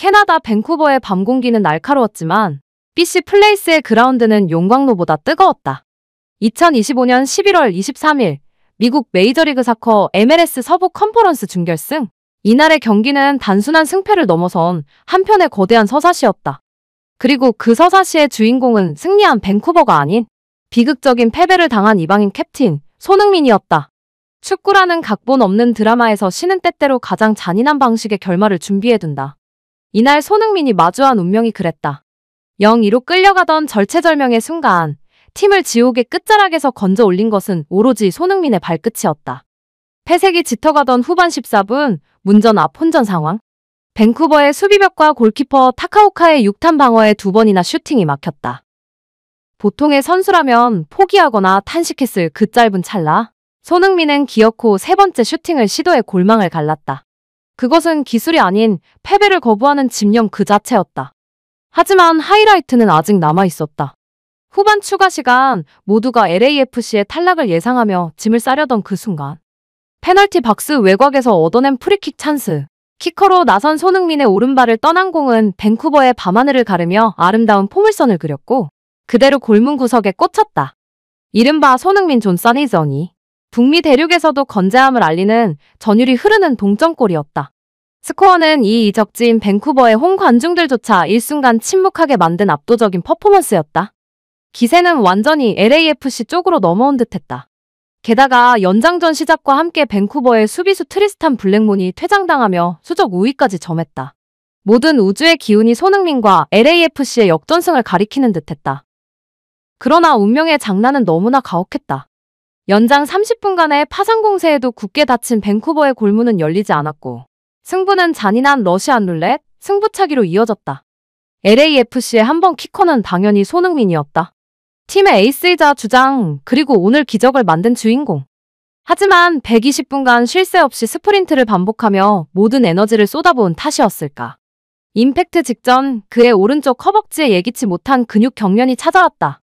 캐나다 밴쿠버의 밤 공기는 날카로웠지만 BC 플레이스의 그라운드는 용광로보다 뜨거웠다. 2025년 11월 23일 미국 메이저리그 사커 MLS 서부 컨퍼런스 준결승. 이날의 경기는 단순한 승패를 넘어선 한편의 거대한 서사시였다. 그리고 그 서사시의 주인공은 승리한 밴쿠버가 아닌 비극적인 패배를 당한 이방인 캡틴 손흥민이었다. 축구라는 각본 없는 드라마에서 신은 때때로 가장 잔인한 방식의 결말을 준비해둔다. 이날 손흥민이 마주한 운명이 그랬다. 0-2로 끌려가던 절체절명의 순간 팀을 지옥의 끝자락에서 건져 올린 것은 오로지 손흥민의 발끝이었다. 패색이 짙어가던 후반 14분 문전 앞 혼전 상황. 밴쿠버의 수비벽과 골키퍼 타카오카의 6탄 방어에 2번이나 슈팅이 막혔다. 보통의 선수라면 포기하거나 탄식했을 그 짧은 찰나 손흥민은 기어코 세 번째 슈팅을 시도해 골망을 갈랐다. 그것은 기술이 아닌 패배를 거부하는 집념 그 자체였다. 하지만 하이라이트는 아직 남아있었다. 후반 추가 시간 모두가 LAFC의 탈락을 예상하며 짐을 싸려던 그 순간 페널티 박스 외곽에서 얻어낸 프리킥 찬스. 키커로 나선 손흥민의 오른발을 떠난 공은 밴쿠버의 밤하늘을 가르며 아름다운 포물선을 그렸고 그대로 골문 구석에 꽂혔다. 이른바 손흥민 존 써니전이 북미 대륙에서도 건재함을 알리는 전율이 흐르는 동점골이었다. 스코어는 이 이적지인 밴쿠버의 홈 관중들조차 일순간 침묵하게 만든 압도적인 퍼포먼스였다. 기세는 완전히 LAFC 쪽으로 넘어온 듯했다. 게다가 연장전 시작과 함께 밴쿠버의 수비수 트리스탄 블랙몬이 퇴장당하며 수적 우위까지 점했다. 모든 우주의 기운이 손흥민과 LAFC의 역전승을 가리키는 듯했다. 그러나 운명의 장난은 너무나 가혹했다. 연장 30분간의 파상 공세에도 굳게 닫힌 밴쿠버의 골문은 열리지 않았고 승부는 잔인한 러시안 룰렛 승부차기로 이어졌다. LAFC의 한 번 키커는 당연히 손흥민이었다. 팀의 에이스이자 주장 그리고 오늘 기적을 만든 주인공. 하지만 120분간 쉴 새 없이 스프린트를 반복하며 모든 에너지를 쏟아부은 탓이었을까. 임팩트 직전 그의 오른쪽 허벅지에 예기치 못한 근육 경련이 찾아왔다.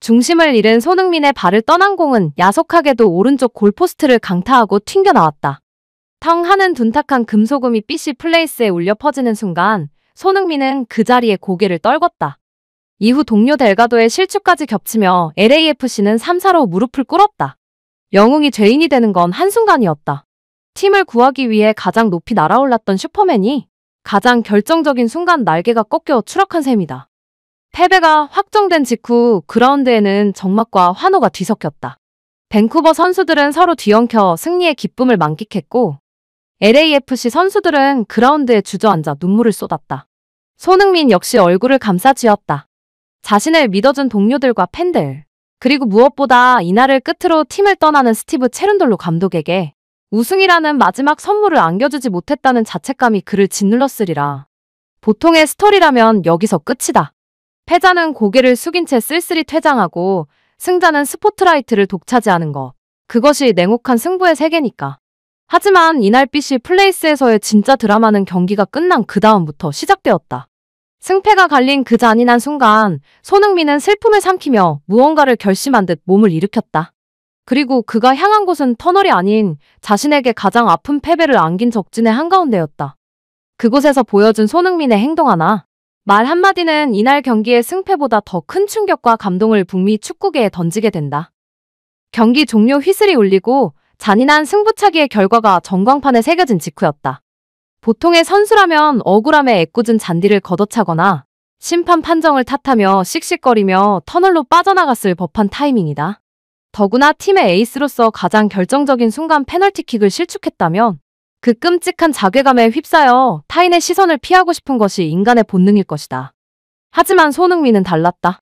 중심을 잃은 손흥민의 발을 떠난 공은 야속하게도 오른쪽 골포스트를 강타하고 튕겨나왔다. 텅 하는 둔탁한 금소금이 BC 플레이스에 울려 퍼지는 순간 손흥민은 그 자리에 고개를 떨궜다. 이후 동료 델가도의 실축까지 겹치며 LAFC는 3-4로 무릎을 꿇었다. 영웅이 죄인이 되는 건 한순간이었다. 팀을 구하기 위해 가장 높이 날아올랐던 슈퍼맨이 가장 결정적인 순간 날개가 꺾여 추락한 셈이다. 패배가 확정된 직후 그라운드에는 적막과 환호가 뒤섞였다. 밴쿠버 선수들은 서로 뒤엉켜 승리의 기쁨을 만끽했고 LAFC 선수들은 그라운드에 주저앉아 눈물을 쏟았다. 손흥민 역시 얼굴을 감싸쥐었다. 자신을 믿어준 동료들과 팬들, 그리고 무엇보다 이날을 끝으로 팀을 떠나는 스티브 체룬돌로 감독에게 우승이라는 마지막 선물을 안겨주지 못했다는 자책감이 그를 짓눌렀으리라. 보통의 스토리라면 여기서 끝이다. 패자는 고개를 숙인 채 쓸쓸히 퇴장하고 승자는 스포트라이트를 독차지하는 것. 그것이 냉혹한 승부의 세계니까. 하지만 이날 BC 플레이스에서의 진짜 드라마는 경기가 끝난 그 다음부터 시작되었다. 승패가 갈린 그 잔인한 순간 손흥민은 슬픔을 삼키며 무언가를 결심한 듯 몸을 일으켰다. 그리고 그가 향한 곳은 터널이 아닌 자신에게 가장 아픈 패배를 안긴 적진의 한가운데였다. 그곳에서 보여준 손흥민의 행동 하나, 말 한마디는 이날 경기의 승패보다 더 큰 충격과 감동을 북미 축구계에 던지게 된다. 경기 종료 휘슬이 울리고 잔인한 승부차기의 결과가 전광판에 새겨진 직후였다. 보통의 선수라면 억울함에 애꿎은 잔디를 걷어차거나 심판 판정을 탓하며 씩씩거리며 터널로 빠져나갔을 법한 타이밍이다. 더구나 팀의 에이스로서 가장 결정적인 순간 페널티킥을 실축했다면 그 끔찍한 자괴감에 휩싸여 타인의 시선을 피하고 싶은 것이 인간의 본능일 것이다. 하지만 손흥민은 달랐다.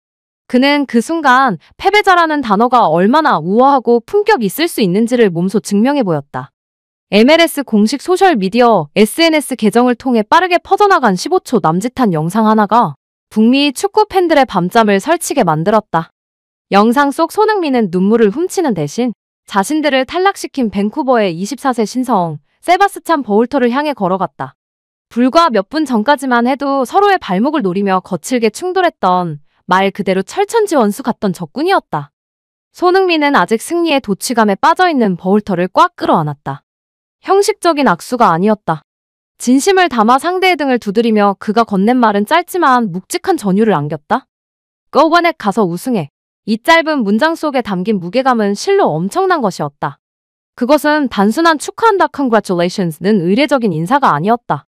그는 그 순간 패배자라는 단어가 얼마나 우아하고 품격 있을 수 있는지를 몸소 증명해 보였다. MLS 공식 소셜미디어 SNS 계정을 통해 빠르게 퍼져나간 15초 남짓한 영상 하나가 북미 축구 팬들의 밤잠을 설치게 만들었다. 영상 속 손흥민은 눈물을 훔치는 대신 자신들을 탈락시킨 밴쿠버의 24세 신성 세바스찬 버울터를 향해 걸어갔다. 불과 몇 분 전까지만 해도 서로의 발목을 노리며 거칠게 충돌했던 말 그대로 철천지원수 같던 적군이었다. 손흥민은 아직 승리의 도취감에 빠져있는 버울터를 꽉 끌어안았다. 형식적인 악수가 아니었다. 진심을 담아 상대의 등을 두드리며 그가 건넨 말은 짧지만 묵직한 전율을 안겼다. Go on it, 가서 우승해. 이 짧은 문장 속에 담긴 무게감은 실로 엄청난 것이었다. 그것은 단순한 축하한다 congratulations는 의례적인 인사가 아니었다.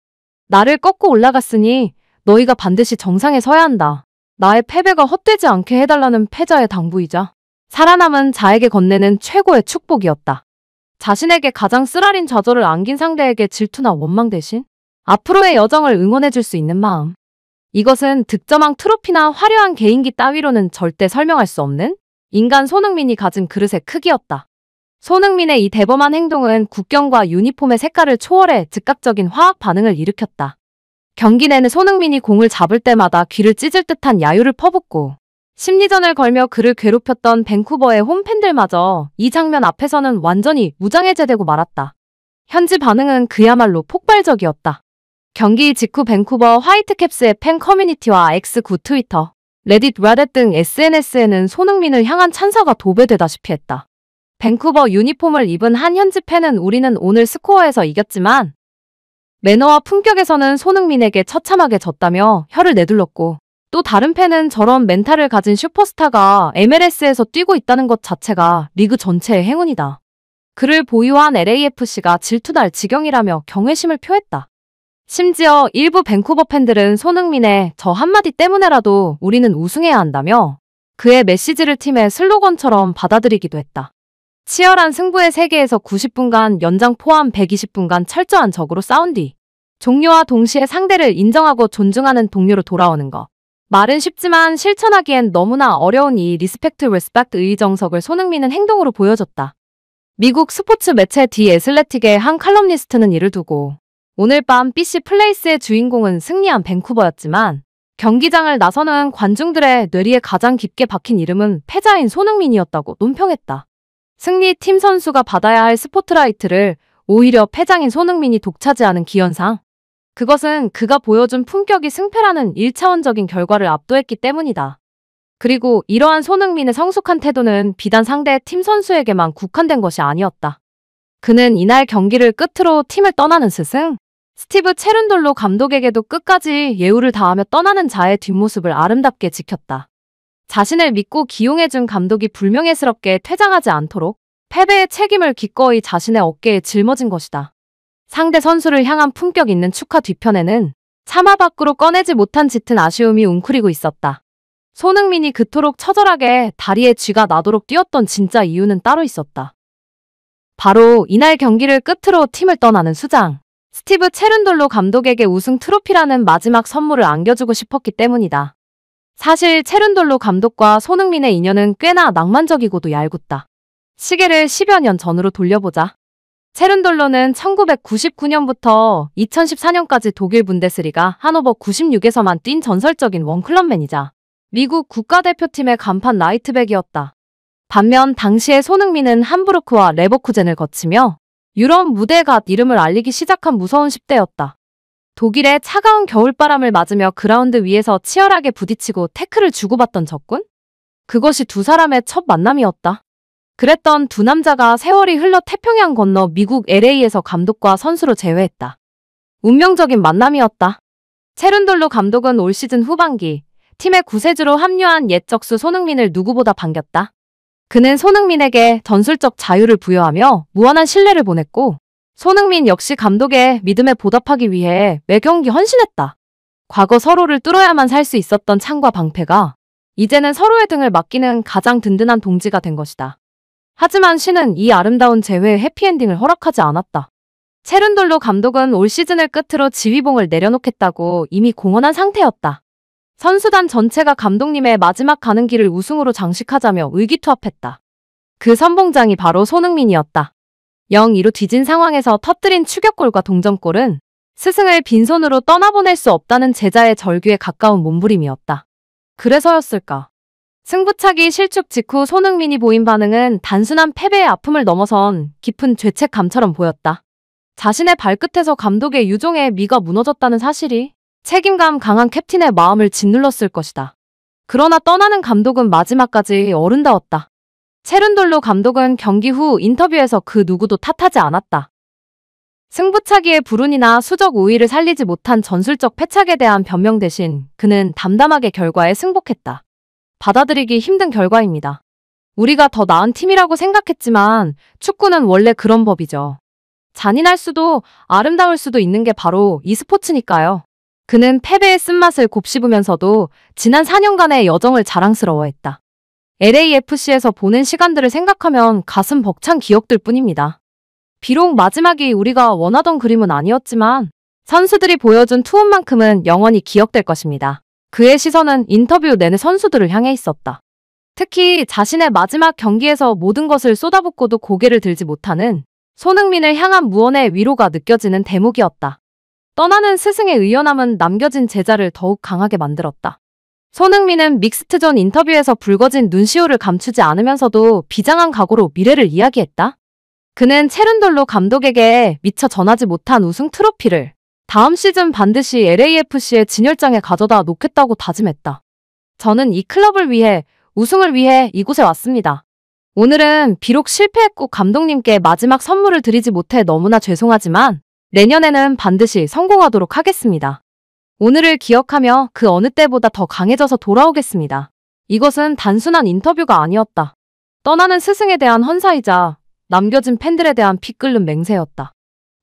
나를 꺾고 올라갔으니 너희가 반드시 정상에 서야 한다. 나의 패배가 헛되지 않게 해달라는 패자의 당부이자 살아남은 자에게 건네는 최고의 축복이었다. 자신에게 가장 쓰라린 좌절을 안긴 상대에게 질투나 원망 대신 앞으로의 여정을 응원해줄 수 있는 마음. 이것은 득점왕 트로피나 화려한 개인기 따위로는 절대 설명할 수 없는 인간 손흥민이 가진 그릇의 크기였다. 손흥민의 이 대범한 행동은 국경과 유니폼의 색깔을 초월해 즉각적인 화학 반응을 일으켰다. 경기 내내 손흥민이 공을 잡을 때마다 귀를 찢을 듯한 야유를 퍼붓고 심리전을 걸며 그를 괴롭혔던 밴쿠버의 홈팬들마저 이 장면 앞에서는 완전히 무장해제되고 말았다. 현지 반응은 그야말로 폭발적이었다. 경기 직후 밴쿠버 화이트캡스의 팬 커뮤니티와 X9 트위터, 레딧, 레딧 등 SNS에는 손흥민을 향한 찬사가 도배되다시피 했다. 밴쿠버 유니폼을 입은 한 현지 팬은 우리는 오늘 스코어에서 이겼지만 매너와 품격에서는 손흥민에게 처참하게 졌다며 혀를 내둘렀고, 또 다른 팬은 저런 멘탈을 가진 슈퍼스타가 MLS에서 뛰고 있다는 것 자체가 리그 전체의 행운이다. 그를 보유한 LAFC가 질투날 지경이라며 경외심을 표했다. 심지어 일부 밴쿠버 팬들은 손흥민의 저 한마디 때문에라도 우리는 우승해야 한다며 그의 메시지를 팀의 슬로건처럼 받아들이기도 했다. 치열한 승부의 세계에서 90분간 연장 포함 120분간 철저한 적으로 싸운 뒤 종료와 동시에 상대를 인정하고 존중하는 동료로 돌아오는 것. 말은 쉽지만 실천하기엔 너무나 어려운 이 리스펙트 레스펙트의 정석을 손흥민은 행동으로 보여줬다. 미국 스포츠 매체 디 애슬레틱의 한 칼럼니스트는 이를 두고 오늘 밤 BC 플레이스의 주인공은 승리한 밴쿠버였지만 경기장을 나서는 관중들의 뇌리에 가장 깊게 박힌 이름은 패자인 손흥민이었다고 논평했다. 승리팀 선수가 받아야 할 스포트라이트를 오히려 패장인 손흥민이 독차지하는 기현상. 그것은 그가 보여준 품격이 승패라는 1차원적인 결과를 압도했기 때문이다. 그리고 이러한 손흥민의 성숙한 태도는 비단 상대 팀 선수에게만 국한된 것이 아니었다. 그는 이날 경기를 끝으로 팀을 떠나는 스승 스티브 체룬돌로 감독에게도 끝까지 예우를 다하며 떠나는 자의 뒷모습을 아름답게 지켰다. 자신을 믿고 기용해준 감독이 불명예스럽게 퇴장하지 않도록 패배의 책임을 기꺼이 자신의 어깨에 짊어진 것이다. 상대 선수를 향한 품격 있는 축하 뒤편에는 차마 밖으로 꺼내지 못한 짙은 아쉬움이 웅크리고 있었다. 손흥민이 그토록 처절하게 다리에 쥐가 나도록 뛰었던 진짜 이유는 따로 있었다. 바로 이날 경기를 끝으로 팀을 떠나는 수장 스티브 체룬돌로 감독에게 우승 트로피라는 마지막 선물을 안겨주고 싶었기 때문이다. 사실 체룬돌로 감독과 손흥민의 인연은 꽤나 낭만적이고도 얄궂다. 시계를 10여 년 전으로 돌려보자. 체룬돌로는 1999년부터 2014년까지 독일 분데스리가 하노버 96에서만 뛴 전설적인 원클럽맨이자 미국 국가대표팀의 간판 라이트백이었다. 반면 당시의 손흥민은 함부르크와 레버쿠젠을 거치며 유럽 무대에 갓 이름을 알리기 시작한 무서운 10대였다. 독일의 차가운 겨울바람을 맞으며 그라운드 위에서 치열하게 부딪히고 태클을 주고받던 적군? 그것이 두 사람의 첫 만남이었다. 그랬던 두 남자가 세월이 흘러 태평양 건너 미국 LA에서 감독과 선수로 재회했다. 운명적인 만남이었다. 체룬돌로 감독은 올 시즌 후반기 팀의 구세주로 합류한 옛 적수 손흥민을 누구보다 반겼다. 그는 손흥민에게 전술적 자유를 부여하며 무한한 신뢰를 보냈고 손흥민 역시 감독의 믿음에 보답하기 위해 매 경기 헌신했다. 과거 서로를 뚫어야만 살 수 있었던 창과 방패가 이제는 서로의 등을 맡기는 가장 든든한 동지가 된 것이다. 하지만 신은 이 아름다운 재회의 해피엔딩을 허락하지 않았다. 체룬돌로 감독은 올 시즌을 끝으로 지휘봉을 내려놓겠다고 이미 공언한 상태였다. 선수단 전체가 감독님의 마지막 가는 길을 우승으로 장식하자며 의기투합했다. 그 선봉장이 바로 손흥민이었다. 0-2로 뒤진 상황에서 터뜨린 추격골과 동점골은 스승을 빈손으로 떠나보낼 수 없다는 제자의 절규에 가까운 몸부림이었다. 그래서였을까? 승부차기 실축 직후 손흥민이 보인 반응은 단순한 패배의 아픔을 넘어선 깊은 죄책감처럼 보였다. 자신의 발끝에서 감독의 유종의 미가 무너졌다는 사실이 책임감 강한 캡틴의 마음을 짓눌렀을 것이다. 그러나 떠나는 감독은 마지막까지 어른다웠다. 체룬돌로 감독은 경기 후 인터뷰에서 그 누구도 탓하지 않았다. 승부차기의 불운이나 수적 우위를 살리지 못한 전술적 패착에 대한 변명 대신 그는 담담하게 결과에 승복했다. 받아들이기 힘든 결과입니다. 우리가 더 나은 팀이라고 생각했지만 축구는 원래 그런 법이죠. 잔인할 수도 아름다울 수도 있는 게 바로 e스포츠니까요. 그는 패배의 쓴맛을 곱씹으면서도 지난 4년간의 여정을 자랑스러워했다. LAFC에서 보낸 시간들을 생각하면 가슴 벅찬 기억들 뿐입니다. 비록 마지막이 우리가 원하던 그림은 아니었지만 선수들이 보여준 투혼만큼은 영원히 기억될 것입니다. 그의 시선은 인터뷰 내내 선수들을 향해 있었다. 특히 자신의 마지막 경기에서 모든 것을 쏟아붓고도 고개를 들지 못하는 손흥민을 향한 무언의 위로가 느껴지는 대목이었다. 떠나는 스승의 의연함은 남겨진 제자를 더욱 강하게 만들었다. 손흥민은 믹스트전 인터뷰에서 붉어진 눈시울을 감추지 않으면서도 비장한 각오로 미래를 이야기했다. 그는 체른돌로 감독에게 미처 전하지 못한 우승 트로피를 다음 시즌 반드시 LAFC의 진열장에 가져다 놓겠다고 다짐했다. 저는 이 클럽을 위해, 우승을 위해 이곳에 왔습니다. 오늘은 비록 실패했고 감독님께 마지막 선물을 드리지 못해 너무나 죄송하지만 내년에는 반드시 성공하도록 하겠습니다. 오늘을 기억하며 그 어느 때보다 더 강해져서 돌아오겠습니다. 이것은 단순한 인터뷰가 아니었다. 떠나는 스승에 대한 헌사이자 남겨진 팬들에 대한 피 끓는 맹세였다.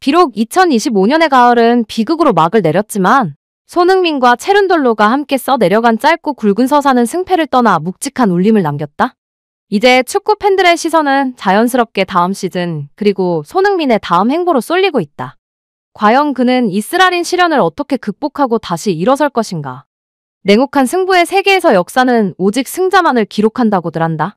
비록 2025년의 가을은 비극으로 막을 내렸지만 손흥민과 체른돌로가 함께 써내려간 짧고 굵은 서사는 승패를 떠나 묵직한 울림을 남겼다. 이제 축구 팬들의 시선은 자연스럽게 다음 시즌 그리고 손흥민의 다음 행보로 쏠리고 있다. 과연 그는 이스라린 시련을 어떻게 극복하고 다시 일어설 것인가? 냉혹한 승부의 세계에서 역사는 오직 승자만을 기록한다고들 한다.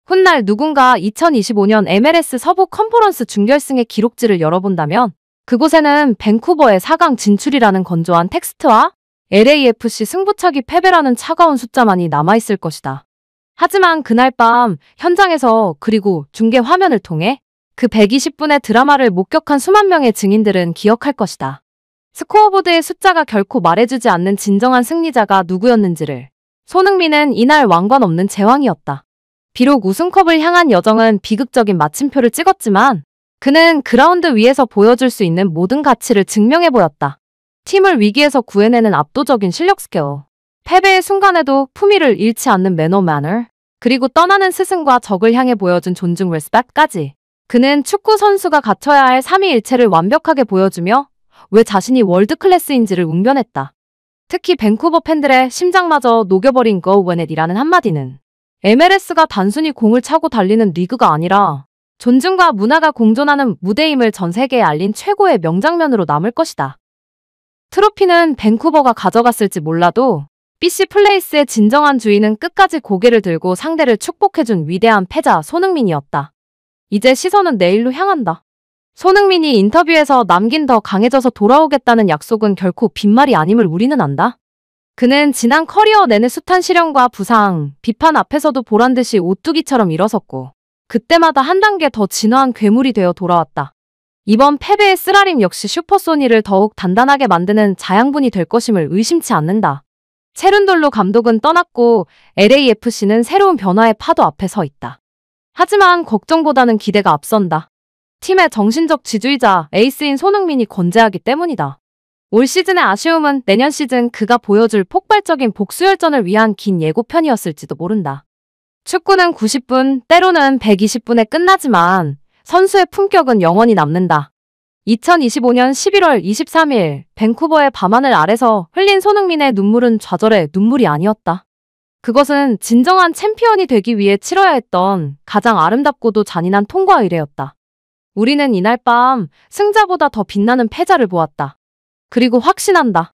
훗날 누군가 2025년 MLS 서부 컨퍼런스 준결승의 기록지를 열어본다면 그곳에는 밴쿠버의 4강 진출이라는 건조한 텍스트와 LAFC 승부차기 패배라는 차가운 숫자만이 남아있을 것이다. 하지만 그날 밤 현장에서 그리고 중계 화면을 통해 그 120분의 드라마를 목격한 수만 명의 증인들은 기억할 것이다. 스코어보드의 숫자가 결코 말해주지 않는 진정한 승리자가 누구였는지를. 손흥민은 이날 왕관 없는 제왕이었다. 비록 우승컵을 향한 여정은 비극적인 마침표를 찍었지만 그는 그라운드 위에서 보여줄 수 있는 모든 가치를 증명해 보였다. 팀을 위기에서 구해내는 압도적인 실력 스퀘어. 패배의 순간에도 품위를 잃지 않는 매너, 그리고 떠나는 스승과 적을 향해 보여준 존중, 레스펙까지. 그는 축구 선수가 갖춰야 할 삼위일체를 완벽하게 보여주며 왜 자신이 월드클래스인지를 웅변했다. 특히 밴쿠버 팬들의 심장마저 녹여버린 Go When It이라는 한마디는 MLS가 단순히 공을 차고 달리는 리그가 아니라 존중과 문화가 공존하는 무대임을 전 세계에 알린 최고의 명장면으로 남을 것이다. 트로피는 밴쿠버가 가져갔을지 몰라도 BC 플레이스의 진정한 주인은 끝까지 고개를 들고 상대를 축복해준 위대한 패자 손흥민이었다. 이제 시선은 내일로 향한다. 손흥민이 인터뷰에서 남긴 더 강해져서 돌아오겠다는 약속은 결코 빈말이 아님을 우리는 안다. 그는 지난 커리어 내내 숱한 시련과 부상, 비판 앞에서도 보란듯이 오뚜기처럼 일어섰고 그때마다 한 단계 더 진화한 괴물이 되어 돌아왔다. 이번 패배의 쓰라림 역시 슈퍼소니를 더욱 단단하게 만드는 자양분이 될 것임을 의심치 않는다. 체른돌로 감독은 떠났고 LAFC는 새로운 변화의 파도 앞에 서 있다. 하지만 걱정보다는 기대가 앞선다. 팀의 정신적 지주이자 에이스인 손흥민이 건재하기 때문이다. 올 시즌의 아쉬움은 내년 시즌 그가 보여줄 폭발적인 복수열전을 위한 긴 예고편이었을지도 모른다. 축구는 90분, 때로는 120분에 끝나지만 선수의 품격은 영원히 남는다. 2025년 11월 23일 밴쿠버의 밤하늘 아래서 흘린 손흥민의 눈물은 좌절의 눈물이 아니었다. 그것은 진정한 챔피언이 되기 위해 치러야 했던 가장 아름답고도 잔인한 통과 의례였다. 우리는 이날 밤 승자보다 더 빛나는 패자를 보았다. 그리고 확신한다.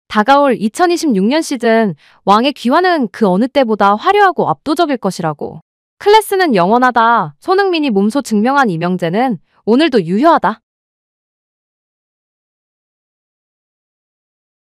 다가올 2026년 시즌 왕의 귀환은 그 어느 때보다 화려하고 압도적일 것이라고. 클래스는 영원하다. 손흥민이 몸소 증명한 이명재는 오늘도 유효하다.